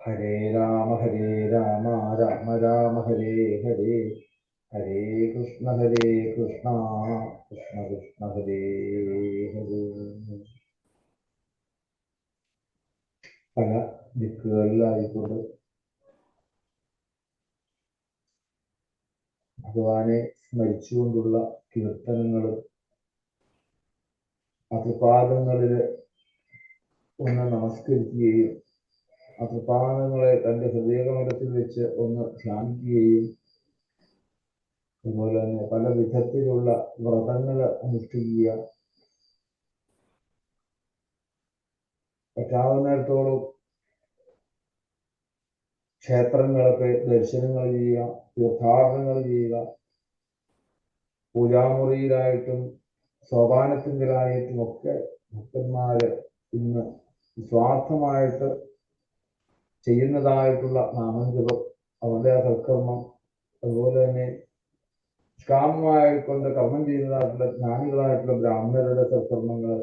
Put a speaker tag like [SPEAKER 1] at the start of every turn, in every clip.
[SPEAKER 1] ഹരേ രാമ രാമ രാമ ഹരേ ഹരേ ഹരേ കൃഷ്ണ കൃഷ്ണ കൃഷ്ണ ഹരേ ഹരേ. പല ദിക്കുകളിലായിക്കൊണ്ട് ഭഗവാനെ സ്മരിച്ചുകൊണ്ടുള്ള കീർത്തനങ്ങളും അകൃപാദങ്ങളിൽ ഒന്ന് നമസ്കരിക്കുകയും അകൃപാദങ്ങളെ തന്റെ ഹൃദയകമലത്തിൽ വെച്ച് ഒന്ന് ധ്യാനിക്കുകയും അതുപോലെ തന്നെ പല വിധത്തിലുള്ള വ്രതങ്ങൾ അനുഷ്ഠിക്കുക, പറ്റാവുന്നിടത്തോളം ക്ഷേത്രങ്ങളൊക്കെ ദർശനങ്ങൾ ചെയ്യുക, തീർത്ഥാടനങ്ങൾ ചെയ്യുക, പൂജാമുറിയിലായിട്ടും സോപാനത്തിങ്കലായിട്ടും ഒക്കെ ഭക്തന്മാര് ഇന്ന് സ്വാർത്ഥമായിട്ട് ചെയ്യുന്നതായിട്ടുള്ള നാമജപം, അവരുടെ ആ സൽക്കർമ്മം, അതുപോലെ തന്നെ നിഷ്കാമമായിക്കൊണ്ട് കർമ്മം ചെയ്യുന്നതായിട്ടുള്ള ജ്ഞാനികളായിട്ടുള്ള ബ്രാഹ്മണരുടെ സൽക്കർമ്മങ്ങൾ,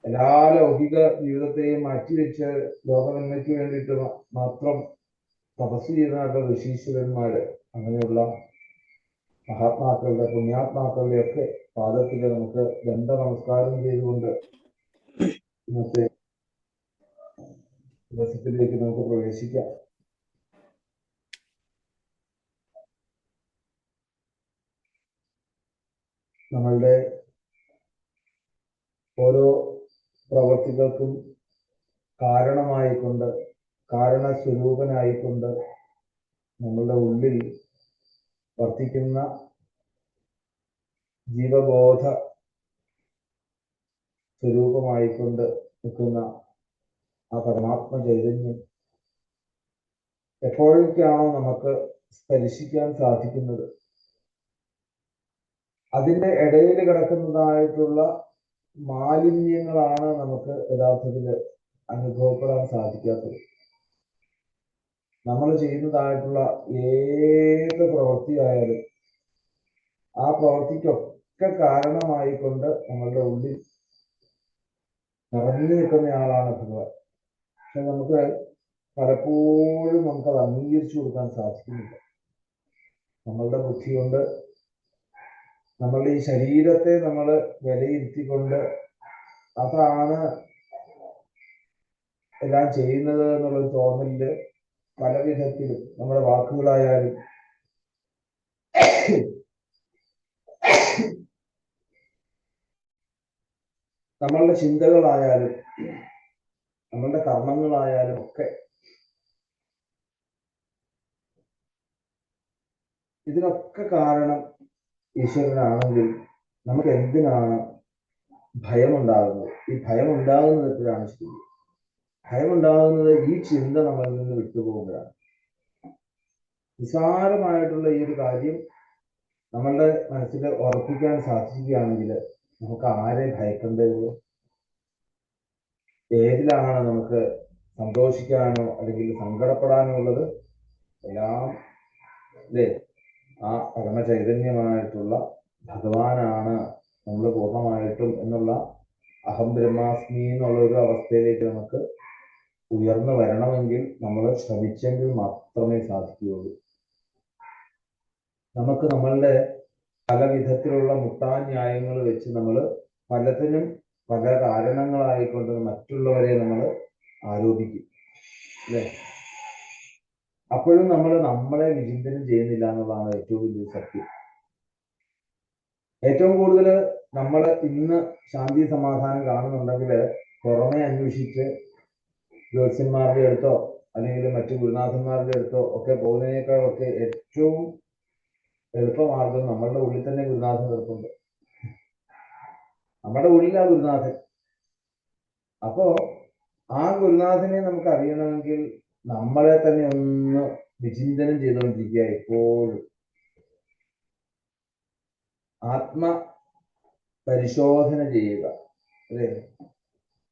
[SPEAKER 1] എല്ലാ ലൗകിക ജീവിതത്തെയും മാറ്റിവെച്ച് ലോകനന്മയ്ക്ക് വേണ്ടിയിട്ട് മാത്രം തപസ് ചെയ്യുന്നതായിട്ടുള്ള ഋഷീശ്വരന്മാര്, അങ്ങനെയുള്ള മഹാത്മാക്കളുടെ പുണ്യാത്മാക്കളുടെ ഒക്കെ പാദത്തിൽ നമുക്ക് ദണ്ഡ നമസ്കാരം ചെയ്തുകൊണ്ട് ഇന്നത്തെ ദിവസത്തിലേക്ക് നമുക്ക് പ്രവേശിക്കാം. നമ്മളുടെ ഓരോ പ്രവർത്തികൾക്കും കാരണമായിക്കൊണ്ട്, കാരണസ്വരൂപനായിക്കൊണ്ട് നമ്മളുടെ ഉള്ളിൽ വർത്തിക്കുന്ന ജീവബോധ സ്വരൂപമായിക്കൊണ്ട് നിൽക്കുന്ന ആ പരമാത്മ ചൈതന്യം എപ്പോഴൊക്കെയാണോ നമുക്ക് സ്പർശിക്കാൻ സാധിക്കുന്നത്, അതിൻ്റെ ഇടയിൽ കിടക്കുന്നതായിട്ടുള്ള മാലിന്യങ്ങളാണ് നമുക്ക് യഥാർത്ഥത്തിൽ അനുഭവപ്പെടാൻ സാധിക്കാത്തത്. നമ്മൾ ചെയ്യുന്നതായിട്ടുള്ള ഏത് പ്രവൃത്തിയായാലും ആ പ്രവൃത്തിക്കൊക്കെ കാരണമായിക്കൊണ്ട് നമ്മളുടെ ഉള്ളിൽ നിറഞ്ഞു നിൽക്കുന്നയാളാണ് ഭഗവാൻ. പക്ഷെ നമുക്ക് പലപ്പോഴും നമുക്കത് അംഗീകരിച്ചു കൊടുക്കാൻ സാധിക്കുന്നില്ല. നമ്മളുടെ ബുദ്ധി കൊണ്ട് നമ്മളുടെ ഈ ശരീരത്തെ നമ്മൾ വിലയിരുത്തിക്കൊണ്ട് അതാണ് എല്ലാം ചെയ്യുന്നത് എന്നുള്ളൊരു തോന്നലില് പല വിധത്തിലും നമ്മുടെ വാക്കുകളായാലും നമ്മളുടെ ചിന്തകളായാലും നമ്മളുടെ കർമ്മങ്ങളായാലും ഒക്കെ ഇതിനൊക്കെ കാരണം ഈശ്വരനാണെങ്കിൽ നമുക്ക് എന്തിനാണ് ഭയമുണ്ടാകുന്നത്? ഈ ഭയമുണ്ടാകുന്നത് എപ്പോഴാണ് ശരി? ഭയമുണ്ടാകുന്നത് ഈ ചിന്ത നമ്മളിൽ നിന്ന് വിട്ടുപോകുമ്പോഴാണ്. നിസ്സാരമായിട്ടുള്ള ഈ ഒരു കാര്യം നമ്മളുടെ മനസ്സിൽ ഉറപ്പിക്കാൻ സാധിക്കുകയാണെങ്കിൽ നമുക്ക് ആരെ ഭയക്കേണ്ടതുള്ളൂ? ഏതിലാണ് നമുക്ക് സന്തോഷിക്കാനോ അല്ലെങ്കിൽ സങ്കടപ്പെടാനോ ഉള്ളത്? എല്ലാം അല്ലേ ആ പരമചൈതന്യമായിട്ടുള്ള ഭഗവാനാണ് നമ്മൾ പൂർണ്ണമായിട്ടും എന്നുള്ള അഹം ബ്രഹ്മാസ്മി എന്നുള്ള ഒരു അവസ്ഥയിലേക്ക് നമുക്ക് ഉയർന്നു വരണമെങ്കിൽ നമ്മൾ ശ്രമിച്ചെങ്കിൽ മാത്രമേ സാധിക്കുകയുള്ളൂ. നമുക്ക് നമ്മളുടെ പല വിധത്തിലുള്ള മുട്ടാന്യായങ്ങൾ വെച്ച് നമ്മൾ പലതിനും പല കാരണങ്ങളായിക്കൊണ്ട് മറ്റുള്ളവരെ നമ്മൾ ആരോപിക്കും, അല്ലേ? അപ്പോഴും നമ്മൾ നമ്മളെ വിചിന്തനം ചെയ്യുന്നില്ല എന്നുള്ളതാണ് ഏറ്റവും വലിയ സത്യം. ഏറ്റവും കൂടുതൽ നമ്മൾ ഇന്ന് ശാന്തി സമാധാനം കാണുന്നുണ്ടെങ്കിൽ പുറമെ അന്വേഷിച്ച് ജ്യോത്സ്യന്മാരുടെ അടുത്തോ അല്ലെങ്കിൽ മറ്റു ഗുരുനാഥന്മാരുടെ അടുത്തോ ഒക്കെ പോകുന്നതിനേക്കാളൊക്കെ ഏറ്റവും എളുപ്പമാർഗം നമ്മളുടെ ഉള്ളിൽ തന്നെ ഗുരുനാഥൻ കിടപ്പുണ്ട്. നമ്മുടെ ഉള്ളിലാ ഗുരുനാഥൻ. അപ്പോ ആ ഗുരുനാഥനെ നമുക്ക് അറിയണമെങ്കിൽ നമ്മളെ തന്നെ ഒന്ന് വിചിന്തനം ചെയ്തുകൊണ്ടിരിക്കുക, എപ്പോഴും ആത്മ പരിശോധന ചെയ്യുക, അല്ലേ?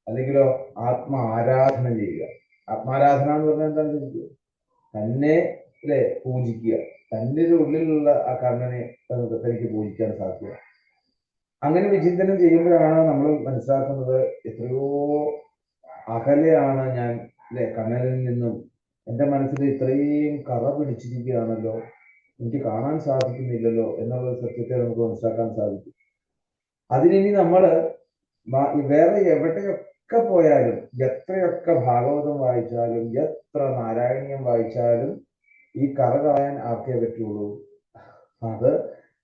[SPEAKER 1] അല്ലെങ്കിലോ ആത്മ ആരാധന ചെയ്യുക. ആത്മാരാധന എന്ന് പറഞ്ഞാൽ എന്താണെന്ന് ചോദിക്കുക, തന്നെ അല്ലേ പൂജിക്കുക, തൻ്റെ ഉള്ളിലുള്ള ആ കണ്ണനെ തനിക്ക് പൂജിക്കാൻ സാധിക്കുക. അങ്ങനെ വിചിന്തനം ചെയ്യുമ്പോഴാണ് നമ്മൾ മനസ്സിലാക്കുന്നത് എത്രയോ അകലെയാണ് ഞാൻ അല്ലെ കണ്ണനിൽ നിന്നും എൻ്റെ മനസ്സിൽ ഇത്രയും കറ പിടിച്ചിരിക്കുകയാണല്ലോ, എനിക്ക് കാണാൻ സാധിക്കുന്നില്ലല്ലോ എന്നുള്ള സത്യത്തെ നമുക്ക് മനസ്സിലാക്കാൻ സാധിക്കും. അതിനി നമ്മൾ വേറെ എവിടെയൊക്കെ പോയാലും, എത്രയൊക്കെ ഭാഗവതം വായിച്ചാലും, എത്ര നാരായണീയം വായിച്ചാലും ഈ കറ കളയാൻ ആർക്കേ പറ്റുള്ളൂ? അത്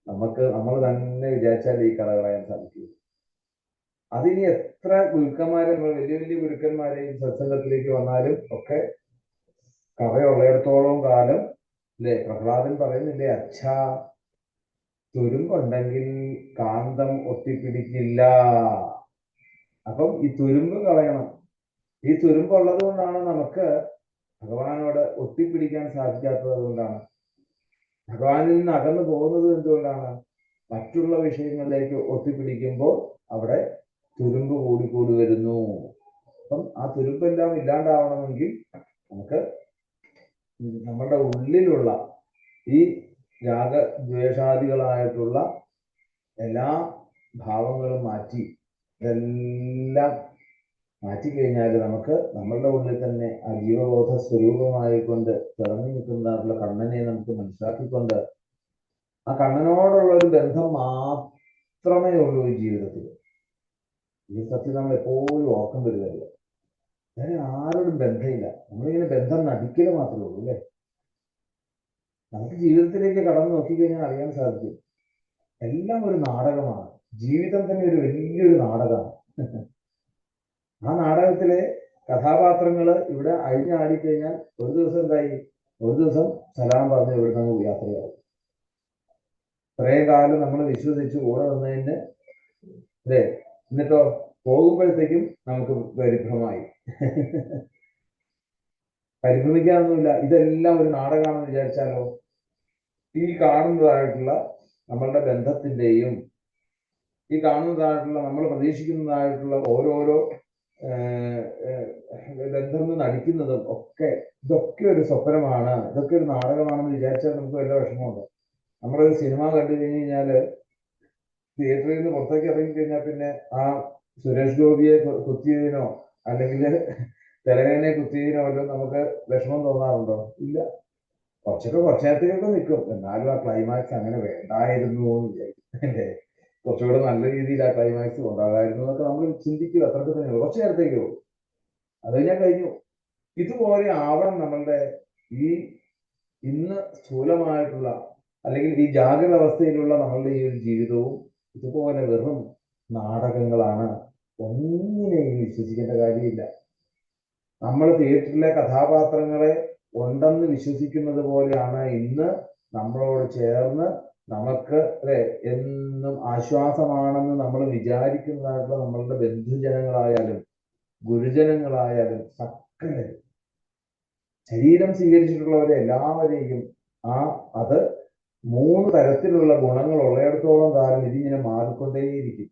[SPEAKER 1] നമ്മൾ തന്നെ വിചാരിച്ചാൽ ഈ കറ കളയാൻ സാധിക്കും. അതിനി എത്ര ഗുരുക്കന്മാരെ, വലിയ വലിയ ഗുരുക്കന്മാരെ ഈ സത്സംഗത്തിലേക്ക് വന്നാലും ഒക്കെ കറയുള്ളിടത്തോളം കാലം, അല്ലെ പ്രഹ്ലാദൻ പറയുന്നില്ലേ, അച്ഛാ തുരുമ്പുണ്ടെങ്കിൽ കാന്തം ഒട്ടിപ്പിടിക്കില്ല. അപ്പം ഈ തുരുമ്പ് കളയണം. ഈ തുരുമ്പുള്ളത് കൊണ്ടാണ് നമുക്ക് ഭഗവാനോട് ഒട്ടിപ്പിടിക്കാൻ സാധിക്കാത്തത് കൊണ്ടാണ്. ഭഗവാനിൽ നിന്ന് അകന്നു പോകുന്നത് എന്തുകൊണ്ടാണ്? മറ്റുള്ള വിഷയങ്ങളിലേക്ക് ഒട്ടിപ്പിടിക്കുമ്പോൾ അവിടെ തുരുമ്പ് കൂടിക്കൂടി വരുന്നു. അപ്പം ആ തുരുമ്പെല്ലാം ഇല്ലാണ്ടാവണമെങ്കിൽ നമുക്ക് നമ്മുടെ ഉള്ളിലുള്ള ഈ രാഗദ്വേഷാദികളായിട്ടുള്ള എല്ലാ ഭാവങ്ങളും മാറ്റി, ഇതെല്ലാം മാറ്റിക്കഴിഞ്ഞാൽ നമുക്ക് നമ്മളുടെ ഉള്ളിൽ തന്നെ ആ ജീവബോധ സ്വരൂപമായിക്കൊണ്ട് തിളങ്ങി നിൽക്കുന്നതായിട്ടുള്ള കണ്ണനെ നമുക്ക് മനസ്സിലാക്കിക്കൊണ്ട് ആ കണ്ണനോടുള്ള ഒരു ബന്ധം മാത്രമേ ഉള്ളൂ ഈ ജീവിതത്തിൽ. ഈ സത്യം നമ്മൾ എപ്പോഴും ഓർക്കം വരുമല്ലോ. വേറെ ആരോടും ബന്ധമില്ല. നമ്മളിങ്ങനെ ബന്ധം നടിക്കൽ മാത്രമേ ഉള്ളൂ അല്ലേ? നമുക്ക് ജീവിതത്തിലേക്ക് കടന്നു നോക്കിക്കഴിഞ്ഞാൽ അറിയാൻ സാധിക്കും, എല്ലാം ഒരു നാടകമാണ്. ജീവിതം തന്നെ ഒരു വലിയൊരു നാടകമാണ്. ആ നാടകത്തിലെ കഥാപാത്രങ്ങൾ ഇവിടെ അഴിഞ്ഞാടിക്കഴിഞ്ഞാൽ ഒരു ദിവസം എന്തായി? ഒരു ദിവസം സലാം പറഞ്ഞ് ഇവിടെ നിന്ന് യാത്രയാവും. ഇത്രയും കാലം നമ്മൾ വിശ്വസിച്ച് കൂടെ വന്നതിന് അല്ലേ, എന്നിട്ടോ പോകുമ്പോഴത്തേക്കും നമുക്ക് പരിഭ്രമായി. പരിഭ്രമിക്കാനൊന്നുമില്ല. ഇതെല്ലാം ഒരു നാടകമാണെന്ന് വിചാരിച്ചാലോ? ഈ കാണുന്നതായിട്ടുള്ള നമ്മളുടെ ബന്ധത്തിന്റെയും ഈ കാണുന്നതായിട്ടുള്ള നമ്മൾ പ്രതീക്ഷിക്കുന്നതായിട്ടുള്ള ഓരോരോ ബന്ധം നടിക്കുന്നതും ഒക്കെ ഇതൊക്കെ ഒരു സ്വപ്നമാണ്, ഇതൊക്കെ ഒരു നാടകമാണെന്ന് വിചാരിച്ചാൽ നമുക്ക് വല്ല വിഷമമുണ്ട്. നമ്മളൊരു സിനിമ കണ്ടു കഴിഞ്ഞ് കഴിഞ്ഞാല് തിയേറ്ററിൽ നിന്ന് പുറത്തേക്ക് ഇറങ്ങി കഴിഞ്ഞാൽ പിന്നെ ആ സുരേഷ് ഗോപിയെ കുത്തിയതിനോ അല്ലെങ്കിൽ തിലകനെ കുത്തിയതിനോ വല്ലതും നമുക്ക് വിഷമം തോന്നാറുണ്ടോ? ഇല്ല. കുറച്ച് നേരത്തേക്കൊക്കെ നിൽക്കും, എന്നാലും ആ ക്ലൈമാക്സ് അങ്ങനെ വേണ്ടായിരുന്നു എന്ന് വിചാരിക്കും അല്ലേ? കുറച്ചുകൂടെ നല്ല രീതിയിൽ ആ ക്ലൈമാക്സ് ഉണ്ടാകായിരുന്നു എന്നൊക്കെ നമ്മൾ ചിന്തിക്കുക. അത്രയ്ക്ക് തന്നെയുള്ളൂ. കുറച്ചു നേരത്തേക്കേ ഉള്ളൂ, അത് കഴിഞ്ഞാൽ കഴിഞ്ഞു. ഇതുപോലെ ആവണം നമ്മളുടെ ഈ ഇന്ന് സ്ഥൂലമായിട്ടുള്ള അല്ലെങ്കിൽ ഈ ജാഗ്രത അവസ്ഥയിലുള്ള നമ്മളുടെ ഈ ഒരു ജീവിതവും ഇതുപോലെ വെറും നാടകങ്ങളാണ്. ഒന്നിനെയും വിശ്വസിക്കേണ്ട കാര്യമില്ല. നമ്മൾ തിയേറ്ററിലെ കഥാപാത്രങ്ങളെ ഉണ്ടെന്ന് വിശ്വസിക്കുന്നത് പോലെയാണ് ഇന്ന് നമ്മളോട് ചേർന്ന് നമുക്ക് അല്ലെ എന്നും ആശ്വാസമാണെന്ന് നമ്മൾ വിചാരിക്കുന്നതായിട്ടുള്ള നമ്മളുടെ ബന്ധുജനങ്ങളായാലും ഗുരുജനങ്ങളായാലും സകലരും ശരീരം സ്വീകരിച്ചിട്ടുള്ളവരെ എല്ലാവരെയും അത് 3 തരത്തിലുള്ള ഗുണങ്ങൾ ഉള്ളിടത്തോളം കാലം ഇതിങ്ങനെ മാറിക്കൊണ്ടേയിരിക്കും.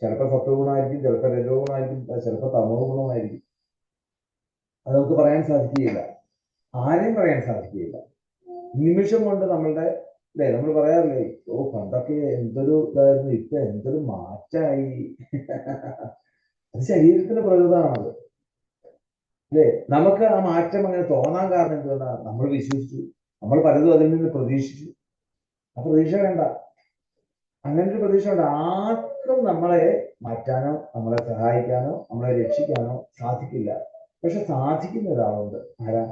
[SPEAKER 1] ചിലപ്പോൾ സത്വഗുണമായിരിക്കും, ചിലപ്പോൾ രജോ ഗുണമായിരിക്കും, ചിലപ്പോൾ തമോ ഗുണമായിരിക്കും. അത് നമുക്ക് പറയാൻ സാധിക്കുകയില്ല, ആരെയും പറയാൻ സാധിക്കുകയില്ല. നിമിഷം കൊണ്ട് നമ്മളുടെ അല്ലെ നമ്മൾ പറയാറില്ലേ, ഓ പണ്ടൊക്കെ എന്തൊരു ഇതായിരുന്നു, ഇപ്പൊ എന്തൊരു മാറ്റായി. അത് ശരീരത്തിന്റെ പ്രകൃതമാണത് അല്ലേ? നമുക്ക് ആ മാറ്റം അങ്ങനെ തോന്നാൻ കാരണം എന്തുകൊണ്ടാണ്? നമ്മൾ വിശ്വസിച്ചു, നമ്മൾ പലതും അതിൽ നിന്ന് പ്രതീക്ഷിച്ചു. ആ പ്രതീക്ഷ വേണ്ട, അങ്ങനെ ഒരു പ്രതീക്ഷ വേണ്ട. ആർക്കും നമ്മളെ മാറ്റാനോ നമ്മളെ സഹായിക്കാനോ നമ്മളെ രക്ഷിക്കാനോ സാധിക്കില്ല. പക്ഷെ സാധിക്കുന്ന ഒരാളുണ്ട്. ആരാ?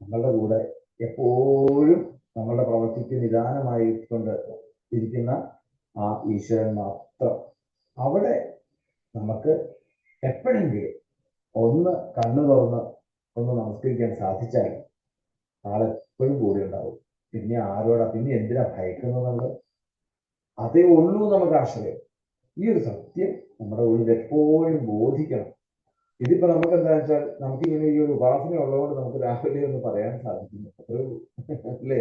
[SPEAKER 1] നമ്മളുടെ കൂടെ എപ്പോഴും നമ്മളുടെ പ്രവൃത്തിക്ക് നിദാനമായിക്കൊണ്ട് ഇരിക്കുന്ന ആ ഈശ്വരൻ മാത്രം. അവിടെ നമുക്ക് എപ്പോഴെങ്കിലും ഒന്ന് കണ്ണു തുറന്ന് ഒന്ന് നമസ്കരിക്കാൻ സാധിച്ചാൽ ആളെപ്പോഴും കൂടെ ഉണ്ടാവും. പിന്നെ ആരോടാ, പിന്നെ എന്തിനാ ഭയക്കുന്നത്? അതേ ഉള്ളൂ നമുക്ക് ആശ്രയം. ഈ ഒരു സത്യം നമ്മുടെ ഉള്ളിൽ എപ്പോഴും ബോധിക്കണം. ഇതിപ്പോ നമുക്ക് എന്താ വെച്ചാൽ നമുക്കിങ്ങനെ ഈ ഒരു ഉപാസന ഉള്ളതുകൊണ്ട് നമുക്ക് രാവിലെ ഒന്ന് പറയാൻ സാധിക്കുന്നു, അത്രേ ഉള്ളൂ അല്ലേ?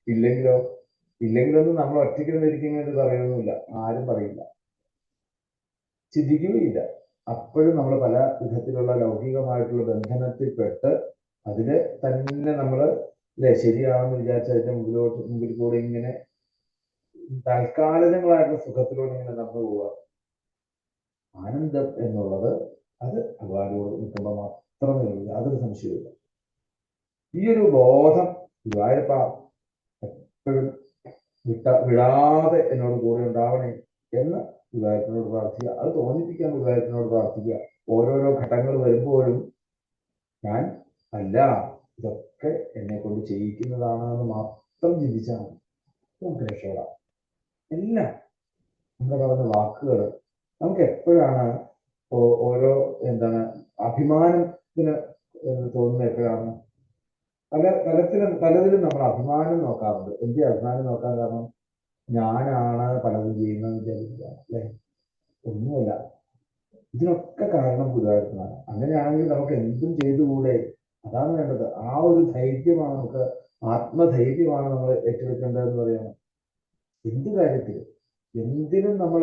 [SPEAKER 1] ഇല്ലെങ്കിലൊന്നും നമ്മൾ ഒറ്റയ്ക്ക് ഇരിക്കുന്നത് പറയുന്നില്ല, ആരും പറയില്ല, ചിന്തിക്കുകയില്ല. അപ്പോഴും നമ്മൾ പല വിധത്തിലുള്ള ലൗകികമായിട്ടുള്ള ബന്ധനത്തിൽപ്പെട്ട് അതില് തന്നെ നമ്മൾ അല്ലെ ശരിയാണെന്ന് വിചാരിച്ചതിന്റെ മുമ്പിൽ കൂടെ ഇങ്ങനെ താൽക്കാലികങ്ങളായിട്ടുള്ള സുഖത്തിലൂടെ ഇങ്ങനെ നടന്നു പോവുക. ആനന്ദം എന്നുള്ളത് അത് ഭഗവാനോട് നിൽക്കുമ്പോൾ മാത്രമേ ഉള്ളൂ, യാതൊരു സംശയമില്ല. ഈ ഒരു ബോധം ഗുരുവായൂരപ്പ എപ്പോഴും വിടാതെ എന്നോട് കൂടെ ഉണ്ടാവണേ എന്ന് ഗുരുവായൂരപ്പനോട് പ്രാർത്ഥിക്കുക. അത് തോന്നിപ്പിക്കാൻ ഗുരുവായൂരപ്പനോട് പ്രാർത്ഥിക്കുക. ഓരോരോ ഘട്ടങ്ങൾ വരുമ്പോഴും ഞാൻ അല്ല, ഇതൊക്കെ എന്നെ കൊണ്ട് ചെയ്യിക്കുന്നതാണെന്ന് മാത്രം ചിന്തിച്ചാൽ മതി, നമുക്ക് രക്ഷപ്പെടാം. എല്ലാം നമ്മൾ പറഞ്ഞ വാക്കുകൾ നമുക്ക് എപ്പോഴാണ് ഓരോ എന്താണ് അഭിമാനത്തിന് തോന്നുന്നത് എപ്പോഴാണ്? പലതിലും നമ്മൾ അഭിമാനം നോക്കാറുണ്ട്. എന്ത് അഭിമാനം നോക്കാൻ കാരണം? ഞാനാണ് പലതും ചെയ്യുന്നതെന്ന് വിചാരിക്കുക അല്ലെ? ഒന്നുമല്ല, ഇതിനൊക്കെ കാരണം ഗുരുവായൂരപ്പനാണ്. അങ്ങനെയാണെങ്കിൽ നമുക്ക് എന്തും ചെയ്തുകൂടെ? അതാണ് വേണ്ടത്. ആ ഒരു ധൈര്യമാണ് നമുക്ക്, ആത്മധൈര്യമാണ് നമ്മൾ ഏറ്റെടുക്കേണ്ടതെന്ന് പറയണം. എന്ത് കാര്യത്തിലും എന്തിനും നമ്മൾ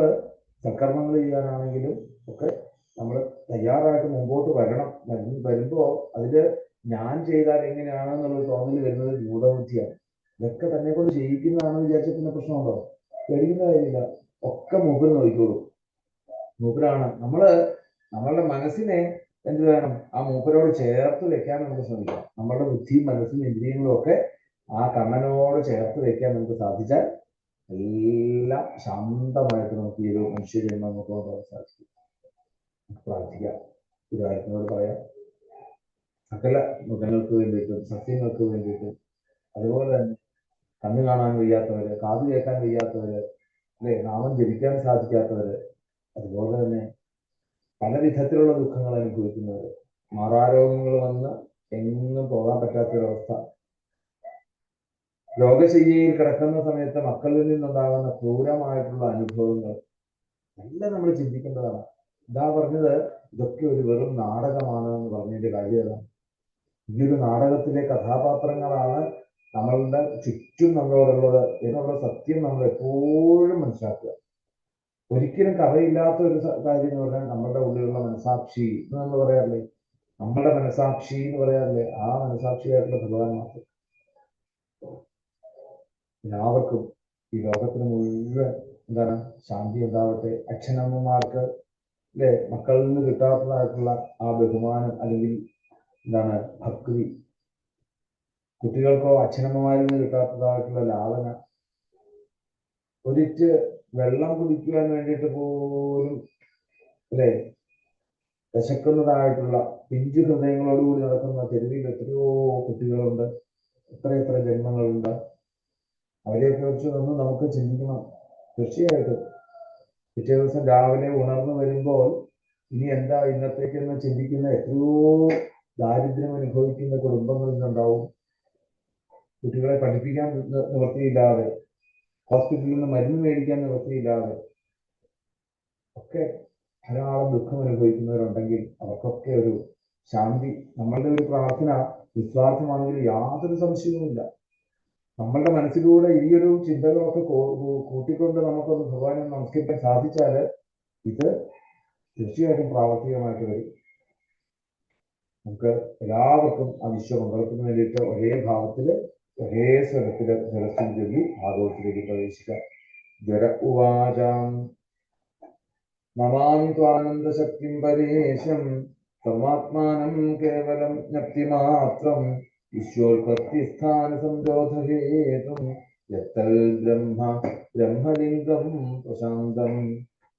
[SPEAKER 1] സൽക്കർമ്മങ്ങൾ ചെയ്യാനാണെങ്കിലും ഒക്കെ നമ്മൾ തയ്യാറായിട്ട് മുമ്പോട്ട് വരണം. വരുമ്പോ അതില് ഞാൻ ചെയ്താൽ എങ്ങനെയാണെന്നുള്ളത് തോന്നൽ വരുന്നത് ഗൂഢബുദ്ധിയാണ്. ഇതൊക്കെ തന്നെ കൊണ്ട് ചെയ്യിക്കുന്നതാണെന്ന് വിചാരിച്ച പിന്നെ പ്രശ്നമുണ്ടോ? പേടിക്കുന്ന കാര്യമില്ല, ഒക്കെ മൂപ്പര് നോക്കിക്കോളൂ. മൂപ്പരാണ്. നമ്മളുടെ മനസ്സിനെ എന്ത് വേണം? ആ മൂപ്പരോട് ചേർത്ത് വെക്കാൻ നമുക്ക് ശ്രമിക്കാം. നമ്മളുടെ ബുദ്ധിയും മനസ്സും ഇന്ദ്രിയങ്ങളും ഒക്കെ ആ കണ്ണനോട് ചേർത്ത് വെക്കാൻ നമുക്ക് സാധിച്ചാൽ എല്ലാം ശാന്തമായിട്ട് നമുക്ക് ഈ ഒരു മനുഷ്യജന്മം നമുക്ക് കൊണ്ടുപോകാൻ സാധിക്കും. പ്രാർത്ഥിക്കാം, ഗുരുവായൂരപ്പനോട് പറയാം. സകല മൃഗങ്ങൾക്ക് വേണ്ടിയിട്ടും സസ്യങ്ങൾക്ക് വേണ്ടിയിട്ടും, അതുപോലെ തന്നെ കണ്ണു കാണാൻ വയ്യാത്തവര്, കാത് കേൾക്കാൻ വയ്യാത്തവര്, അല്ലെ, നാമം ജപിക്കാൻ സാധിക്കാത്തവര്, അതുപോലെ തന്നെ പല വിധത്തിലുള്ള ദുഃഖങ്ങൾ അനുഭവിക്കുന്നവര്, മാറാരോഗങ്ങൾ വന്ന് എങ്ങും പോകാൻ പറ്റാത്തൊരവസ്ഥ, രോഗശയ്യയിൽ കിടക്കുന്ന സമയത്ത് മക്കളിൽ നിന്നുണ്ടാകുന്ന ക്രൂരമായിട്ടുള്ള അനുഭവങ്ങൾ എല്ലാം നമ്മൾ ചിന്തിക്കേണ്ടതാണ്. ഇതാ പറഞ്ഞത്, ഇതൊക്കെ ഒരു വെറും നാടകമാണ് എന്ന് പറഞ്ഞതിന്റെ കാര്യം. ഈ ഒരു നാടകത്തിലെ കഥാപാത്രങ്ങളാണ് നമ്മളുടെ ചുറ്റും നമ്മളോടുള്ളത് എന്നുള്ള സത്യം നമ്മൾ എപ്പോഴും മനസ്സിലാക്കുക. ഒരിക്കലും കഥയില്ലാത്ത ഒരു കാര്യം എന്ന് പറഞ്ഞാൽ നമ്മളുടെ ഉള്ളിലുള്ള മനസാക്ഷി എന്ന് നമ്മൾ പറയാറില്ലേ? നമ്മളുടെ മനസാക്ഷി എന്ന് പറയാറില്ലേ? ആ മനസാക്ഷിയായിട്ടുള്ള ഭഗവാൻ മാത്രം. എല്ലാവർക്കും ഈ ലോകത്തിന് മുഴുവൻ എന്താണ് ശാന്തി ഉണ്ടാവട്ടെ. അച്ഛനമ്മമാർക്ക് അല്ലെ മക്കളിൽ നിന്ന് കിട്ടാത്തതായിട്ടുള്ള ആ ബഹുമാനം അല്ലെങ്കിൽ എന്താണ് ഭക്തി, കുട്ടികൾക്കോ അച്ഛനമ്മമാരിൽ നിന്ന് കിട്ടാത്തതായിട്ടുള്ള ലാളന, ഒരിറ്റ് വെള്ളം കുടിക്കുവാൻ വേണ്ടിയിട്ട് പോലും അല്ലെ വിശക്കുന്നതായിട്ടുള്ള പിഞ്ചു ഹൃദയങ്ങളോടുകൂടി നടക്കുന്ന തെരുവിൽ എത്രയോ കുട്ടികളുണ്ട്, എത്ര ജന്മങ്ങളുണ്ട്. അവരെയൊക്കെ കുറിച്ച് ഒന്ന് നമുക്ക് ചിന്തിക്കണം. തീർച്ചയായിട്ടും പിറ്റേ ദിവസം രാവിലെ ഉണർന്നു വരുമ്പോൾ ഇനി എന്താ ഇന്നത്തേക്കെന്ന് ചിന്തിക്കുന്ന എത്രയോ ദാരിദ്ര്യം അനുഭവിക്കുന്ന കുടുംബങ്ങളിൽ നിന്നുണ്ടാവും. കുട്ടികളെ പഠിപ്പിക്കാൻ നിവൃത്തിയില്ലാതെ, ഹോസ്പിറ്റലിൽ നിന്ന് മരുന്ന് മേടിക്കാൻ നിവൃത്തിയില്ലാതെ ഒക്കെ ധാരാളം ദുഃഖം അനുഭവിക്കുന്നവരുണ്ടെങ്കിൽ അവർക്കൊക്കെ ഒരു ശാന്തി, നമ്മളുടെ ഒരു പ്രാർത്ഥന നിസ്വാർത്ഥമാണെങ്കിൽ യാതൊരു സംശയവുമില്ല. നമ്മളുടെ മനസ്സിലൂടെ ഈ ഒരു ചിന്തകളൊക്കെ കൂട്ടിക്കൊണ്ട് നമുക്കൊന്ന് ഭഗവാനെ നമസ്കരിക്കാൻ സാധിച്ചാൽ ഇത് തീർച്ചയായിട്ടും പ്രാവർത്തികമായിട്ട് വരും. നമുക്ക് എല്ലാവർക്കും ആ വിശ്വമംഗളത്തിന് വേണ്ടിയിട്ട് ഒരേ ഭാവത്തില് ഒരേ സ്വരത്തില് ജലത്തിൽ ചൊല്ലി ഭാഗവത്തിലേക്ക് പ്രവേശിക്കാം. ജ്വര ഉവാചാം നമാമി ത്വാനന്ദശക്തിം പരേശം സർവാത്മാനം കേവലം ജ്ഞപ്തിമാത്രം ഈശ്വോൽപത്തിസ്ഥാന സംരോധഹേതും യത്തൽ ബ്രഹ്മലിംഗം പ്രശാന്തം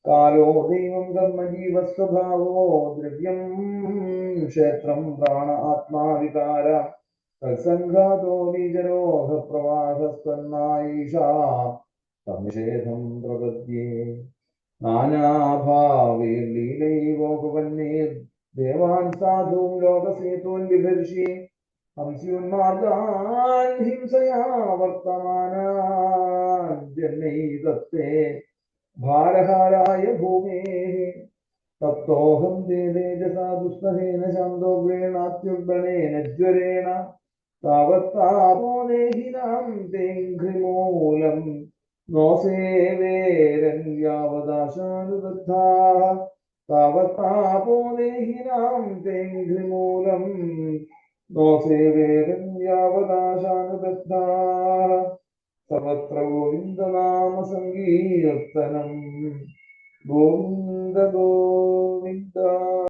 [SPEAKER 1] കാലോ ദൈവം കർമ്മജീവസ്വഭാവോ ദ്രവ്യം ക്ഷേത്രം പ്രാണ ആത്മാവികാര തത്സംഘാതോ വിജരോധ പ്രവാഹസ്തന്മായിഷാ സംനിഷേധം പ്രപദ്യേ നാനാഭാവേ ലീലൈവോപവന്നേർ ദേവാൻ സാധൂൻ ലോകസേതൂൻ ബിഭർഷി ഹംസ്യോന്മാർഗാൻ ഹിംസയാ വർത്തമാനാൻ ജന്മൈതത്തെ ഭാരഹാരായ ഭൂമേ തത്തോഹം തേജസാ ദുസ്സഹേന ശാന്തോഗ്രേണാത്യുർബണേന ജ്വരേണ താവത്താപോ ദേഹിനാം തേഘ്രിമൂലം നോ സേവേരൻ യാവദാശാനുബദ്ധാഃ താവത്താപോ ദേഹിനാം തേഘ്രിമൂലം നോ സേവേരൻ യാവദാശാനുബദ്ധാഃ സർവത്ര ഗോവിന്ദനാമ സങ്കീർത്തനം ഗോവിന്ദ ഗോവിന്ദ.